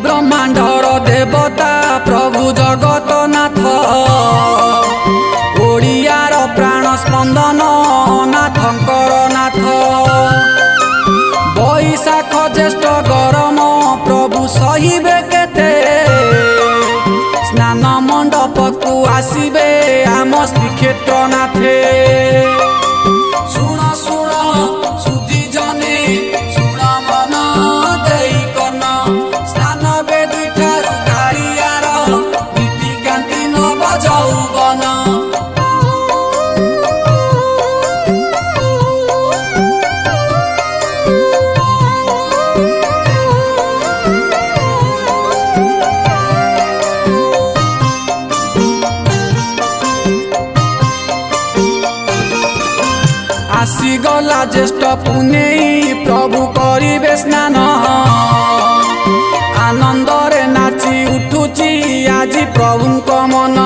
ब्रह्मांडर देवता प्रभु जगतनाथ ओडियार प्राण स्पंदन नाथंकर नाथ बैशाख ज्येष्ठ गरम प्रभु सहिबे केते स्नान मंडप को आसीबे आम श्रीक्षेत्र नाथे सुण सुण सुधी जने सुण मन देई कन स्नान बेदी ठारू कारियार नीति कांति न बजाउबन आसीगला ज्येष्ठ पुनेई प्रभु करिबे स्नान आनंदरे नाची उठुची आज प्रभुଙ୍କ मन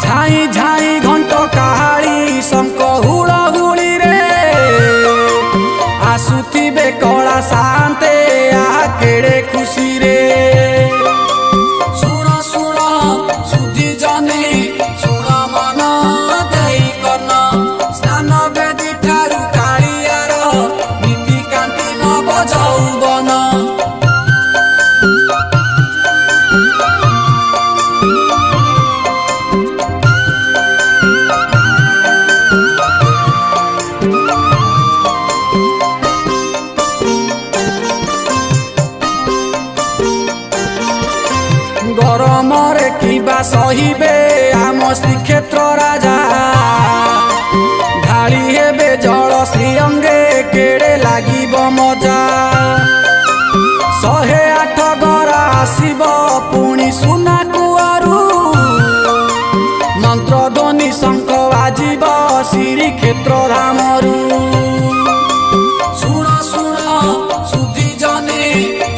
झाई झाई घंट काहाली शंख हुड़हुड़ी रे आसुथिबे कला शांते आ केड़े खुशी रे सुण सुण सुधी जने सुण मन देई कन स्नान बेदी ठारू कालियार नीति कांति न बजाउबन गरमरे किबा सहिबे आम श्रीक्षेत्र राजा ढाली हेबे जल श्रीअंगे केड़े लागिब मजा 108 गरा आसीब पुणी सुना कुआरू मंत्र ध्वनि शंख बाजिब श्रीक्षेत्र धामरू सुण सुण सुधी जने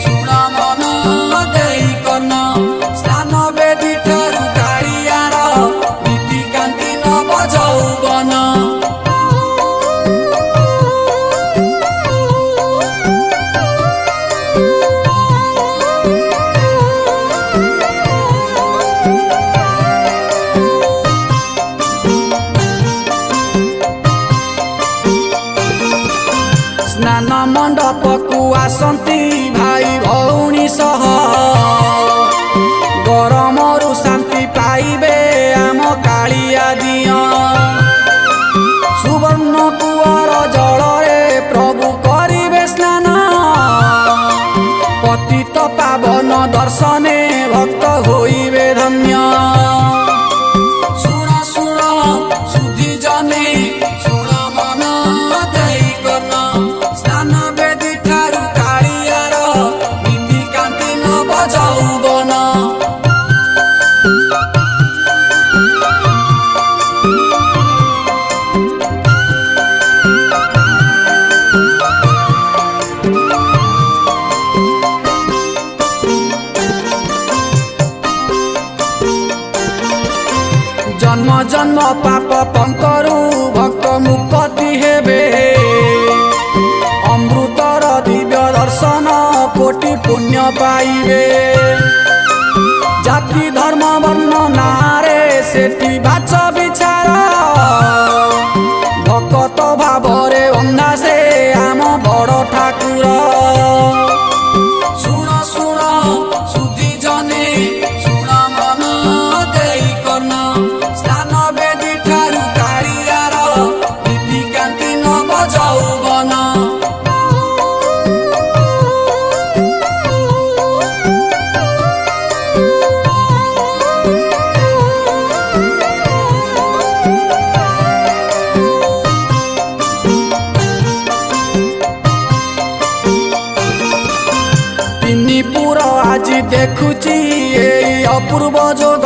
सुण मन देई कन स्नान बेदी ठारू कालियार नीति कांति न बजाउबन स्नान मंडप को आसंती भाई भौणी सह गरमरु शांति पाइबे आम कालिया दिया सुवर्ण कुआर जलरे प्रभु करिबे स्नान पतित पावन दर्शने भक्त होइबे धन्य सुण सुण सुधी जने सुण मन देई कन स्नान बेदी ठारू कालियार नीति कांति न बजाउबन जन्म जन्म पाप पंकरु भक्त मुक्ति हेबे अमृतर दिव्य दर्शन कोटि पुण्य पाइबे जाति धर्म वर्ण नारे सेठी बाच विचार भक्त भावरे वंदा से आम बड़ ठाकुर सुण सुण सुधी जने सुण मन देई कन स्नान बेदी ठारू कालियार नीति कांति न बजाउबन तिनिपुर आज देखुची अपूर्व जोग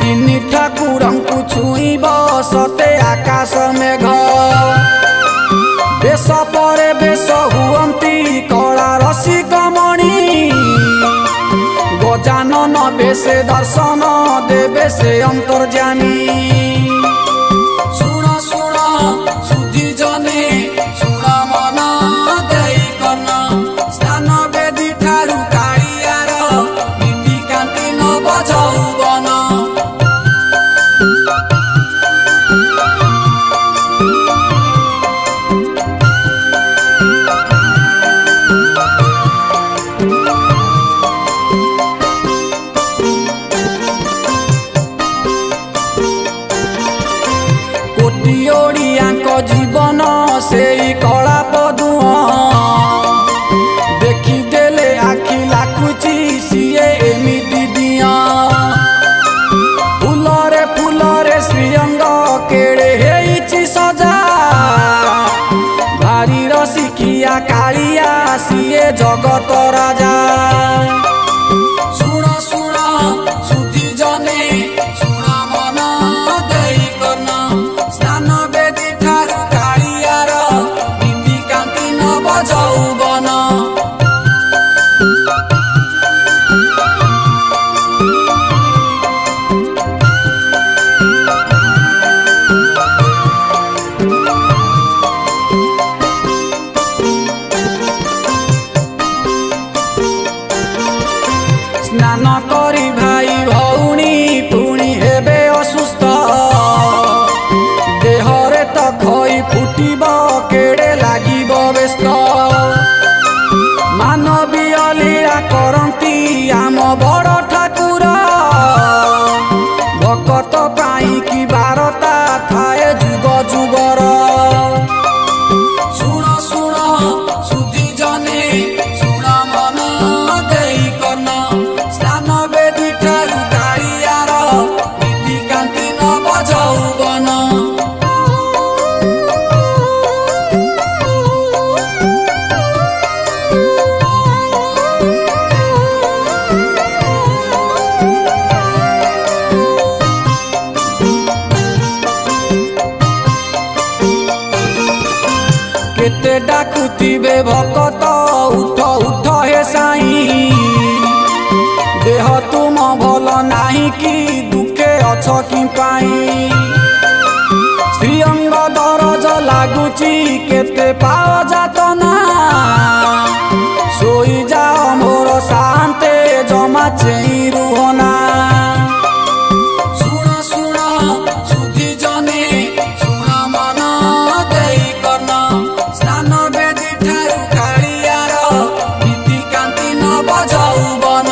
तिनि ठाकुरंकु छुईब सते आकाश मेघ बेश परे बेश हुअंती कला रसिक मणि गजानन बेशे दर्शन देवे से अंतर्जामी शुण शुण सुधी जने शुण मन देई कन स्थान बेदी ठारू कालियार नीति कांति नव जौवन जीवन से कला पदुआ देखीदेले आखि लाकुची सीए एमिति दिया फुलरे श्रीअंग केड़े हेइची सजा भारी रसिकिया कालिया सीए जगत राजा शुण शुण सुधी जने शुण मन देई कन स्थान बेदी ठारू कालियार नीति कांति नव जौवन स्नान करी भाई भौणी पुणी हेबे असुस्थ देहरे तो खई फुटिब केड़े लागिब व्यस्त मानवीय लीला करती आम बड़ ठाकुर भकत पाई की बारता थाए जुग जुगर शुण शुण सुधी जने शुण मन देई कन स्थान बेदी ठारू कालियार नीति कांति नव जौवन केते डाकुतिबे भकत उठ उठ हे साई देह तुम भल नाही कि दुखे अछ कि पाई श्रीअंग दरज लागुची केते पाओ जातना सोई जाओ मोर शांते जमा चेई रुहना शुण शुण सुधी जने शुण मन देई कन स्थान बेदी ठारू कालियार नीति कांति नव जौवन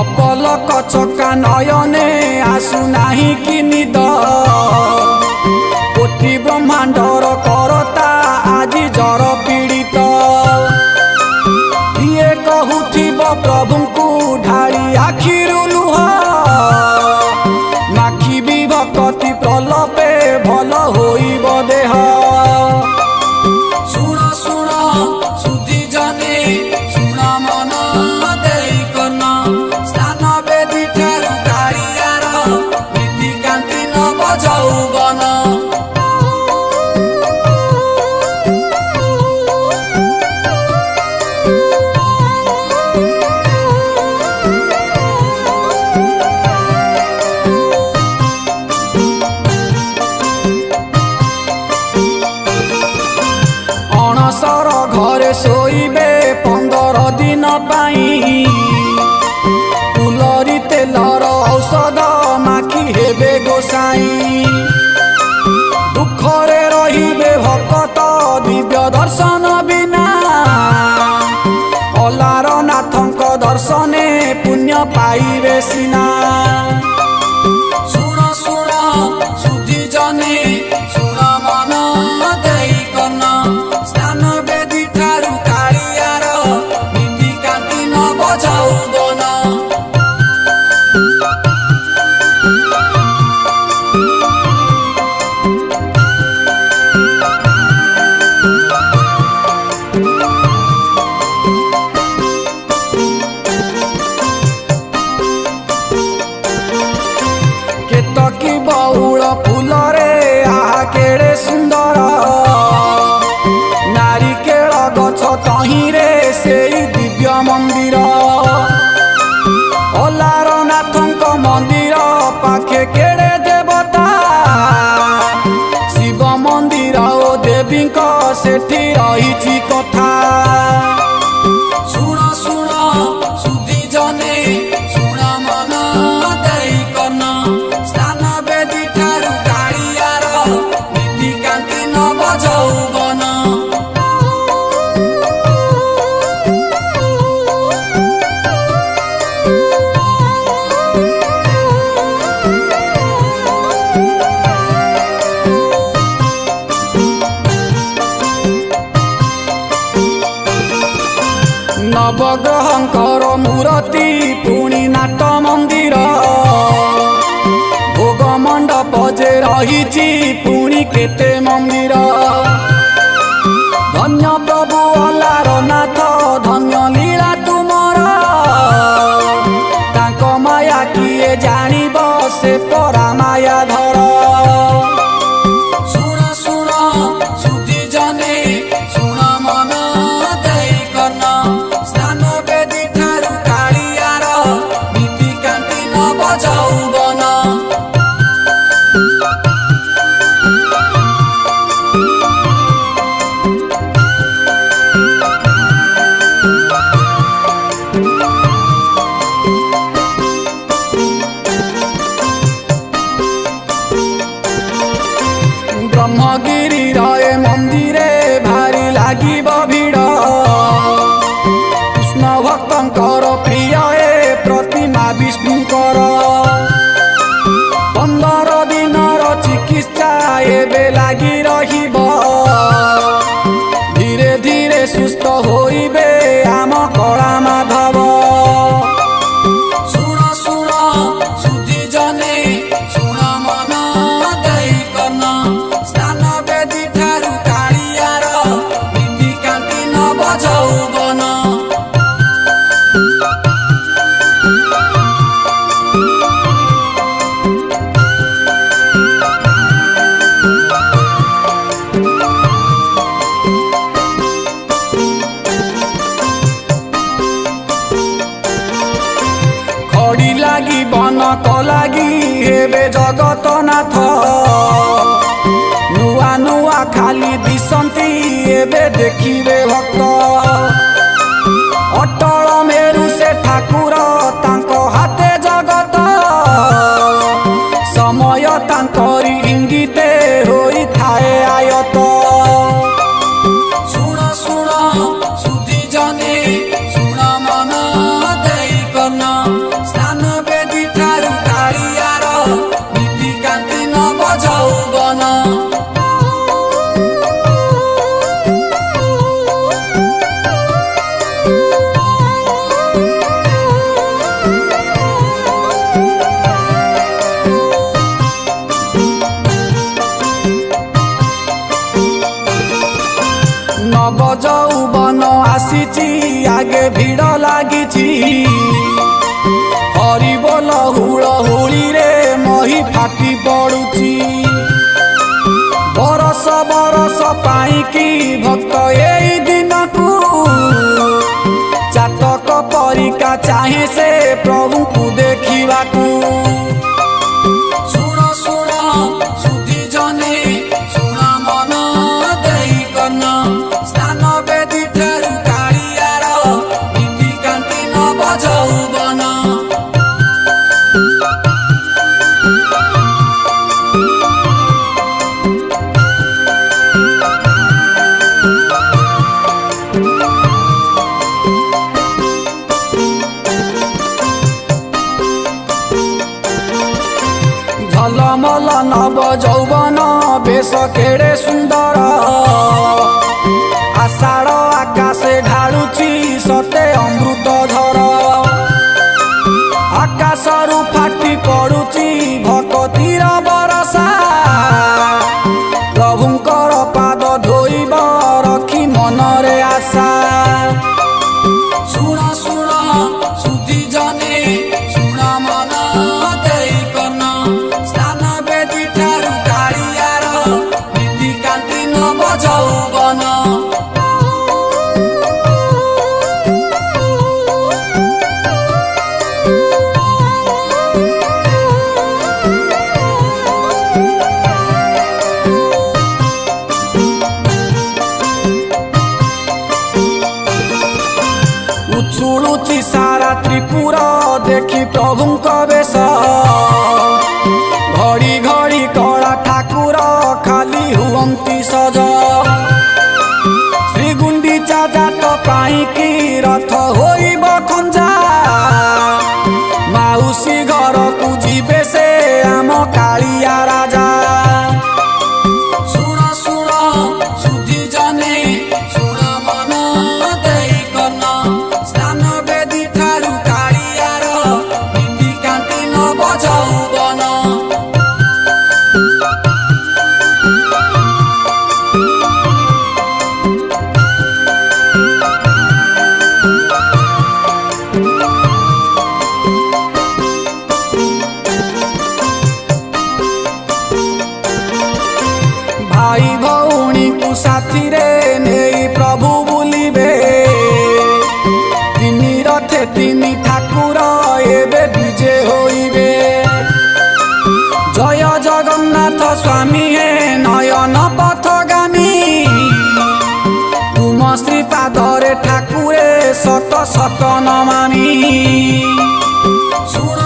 अपलक चका नयने आसु नाही कि निद कोटि ब्रह्मांडर करता आज जर पीड़ित किए कहूथिब प्रभुंकु ढाली आखिरु लुह माखिबी भक्ति प्रलपे भल होइब देह शुण शुण सुधी जने शुण मन देई कन स्थान बेदी ठारू कालियार नीति कांति नव जौवन अणसर घरे सोइबे 15 दिन पाई फुलरी तेलर औषध माखी हेबे गोसाई दुखरे रहिबे भकत दिव्य दर्शन बिना अलार नाथंक दर्शने पुण्य पाइबे सिना शुण शुण सुधी जने शुण मन देई कन तहिरे सेई दिव्य मंदिर अलारनाथंक मंदिर पाखे केड़े देवता शिव मंदिर ओ देवी सेठी रही कथा शुण शुण सुधी जने शुण मन देई कन स्नान बेदी ठारू गाड़ियार नीति कांति नव जौवन नवग्रहंकर मूर्ति पुणी नाट मंदिर भोग मंडप जे रही पुणी केते मंदिर धन्य प्रभु अलारनाथ धन्य लीला तुमर तांको माया किए जानिब से परा माया धर शुण शुण सुधी जने शुण मन देई कन स्नान बेदी ठारू कालियार नीति कांति नव जौवन ब्रह्मगिरी रहे मंदिरे भारी लागिब भिड़ कृष्ण भक्तंकर प्रिय ए प्रतिमा विष्णुकर 15 दिनर चिकित्सा एबे लागी रहिब धीरे धीरे सुस्थ होइबे आम कला माधव शुण शुण सुधी जने शुण मन देई कन स्नान बेदी ठारू कालियार नीति कांति नव जौवन खड़ी लागी बन कलागी हेबे जगतनाथ नुआ नुआ खाली दिसंती एबे देखिबे भक्त अटल मेरु से ठाकुर तांको हाथे जगत समय तांकरी इंगिते होई थाए आयत शुण शुण सुधी जने शुण मन देई कन स्नान बेदी ठारू कालियार नीति कांति नव जौवन नव जौवन आसीची आगे भीड़ लागिची हरि बोल हुड़ हुड़ी रे मही फाटी पड़ुची बरस बरस पाई की भक्त एई दिन को चातक परिका चाहे से प्रभु को देखिबा को शुण शुण सुधी जने शुण मन देई कन स्नान बेदी ठारू कालियार नीति कांति नव जौवन झलमल नव जौवन बेश केड़े सुंदर आषाढ़ आकाशे ढालुची सते अमृत धर आकाशरू फाटी पड़ुची भक्तिर बरसा प्रभुंकर पाद धोइब रखी मनरे आशा शुण शुण सुधी जने शुण मन देई कन स्नान बेदी ठारू कालियार नीति कांति नव जौवन उछुलुची सारा त्रिपुर देखी प्रभुंक बेश घड़ी घड़ी कला ठाकुर खाली हुअंती सज श्री गुंडीचा जात पाईकी रथ होइब खंजा माउसी घर को जीवे से आम कालिया राजा सुण सुण सुधी जने सुण मन देई कन स्नान बेदी ठारू कालियार बिंदी कांति न बजाऊ बन भाई भौणी को साथी रे नहीं प्रभु बुलिबे तीन रथे तीन ठाकुर एबे विजे होइबे जय जगन्नाथ स्वामी हे नयन पथगामी तुम श्रीपादरे ठाकुरे शत शत नमामि सुन